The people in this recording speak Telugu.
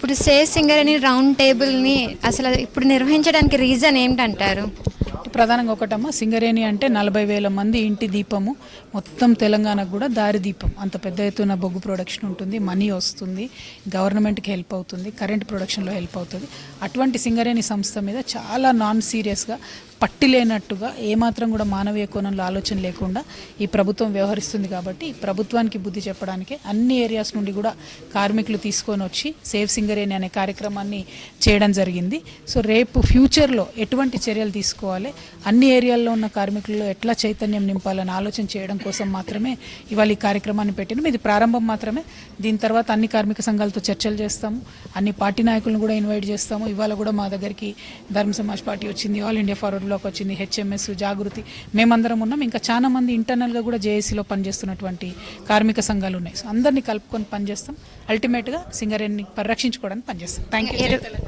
ఇప్పుడు సేవ్ సింగరేణి రౌండ్ టేబుల్ని అసలు ఇప్పుడు నిర్వహించడానికి రీజన్ ఏంటంటారు? ప్రధానంగా ఒకటమ్మ, సింగరేణి అంటే 40,000 మంది ఇంటి దీపము, మొత్తం తెలంగాణకు కూడా దారి దీపం. అంత పెద్ద ఎత్తున బొగ్గు ప్రొడక్షన్ ఉంటుంది, మనీ వస్తుంది, గవర్నమెంట్కి హెల్ప్ అవుతుంది, కరెంట్ ప్రొడక్షన్లో హెల్ప్ అవుతుంది. అటువంటి సింగరేణి సంస్థ మీద చాలా నాన్ సీరియస్గా, పట్టి లేనట్టుగా, ఏమాత్రం కూడా మానవీయ కోణంలో ఆలోచన లేకుండా ఈ ప్రభుత్వం వ్యవహరిస్తుంది. కాబట్టి ఈ ప్రభుత్వానికి బుద్ధి చెప్పడానికే అన్ని ఏరియాస్ నుండి కూడా కార్మికులు తీసుకొని వచ్చి సేవ్ సింగరేణి అనే కార్యక్రమాన్ని చేయడం జరిగింది. సో రేపు ఫ్యూచర్లో ఎటువంటి చర్యలు తీసుకోవాలి, అన్ని ఏరియాల్లో ఉన్న కార్మికుల్లో ఎట్లా చైతన్యం నింపాలని ఆలోచన చేయడం కోసం మాత్రమే ఇవాళ ఈ కార్యక్రమాన్ని పెట్టినాం. ఇది ప్రారంభం మాత్రమే. దీని తర్వాత అన్ని కార్మిక సంఘాలతో చర్చలు చేస్తాము, అన్ని పార్టీ నాయకులను కూడా ఇన్వైట్ చేస్తాము. ఇవాళ కూడా మా దగ్గరికి ధర్మ సమాజ్ పార్టీ వచ్చింది, ఆల్ ఇండియా ఫార్వర్డ్ బ్లాక్ వచ్చింది, హెచ్ఎంఎస్, జాగృతి, మేమందరం ఉన్నాం. ఇంకా చాలా మంది ఇంటర్నల్గా కూడా జేఏసీలో పనిచేస్తున్నటువంటి కార్మిక సంఘాలు ఉన్నాయి. సో అందరినీ కలుపుకొని పనిచేస్తాం. అల్టిమేట్గా సింగరేణిని పరిరక్షించుకోవడానికి పనిచేస్తాం. Thank you.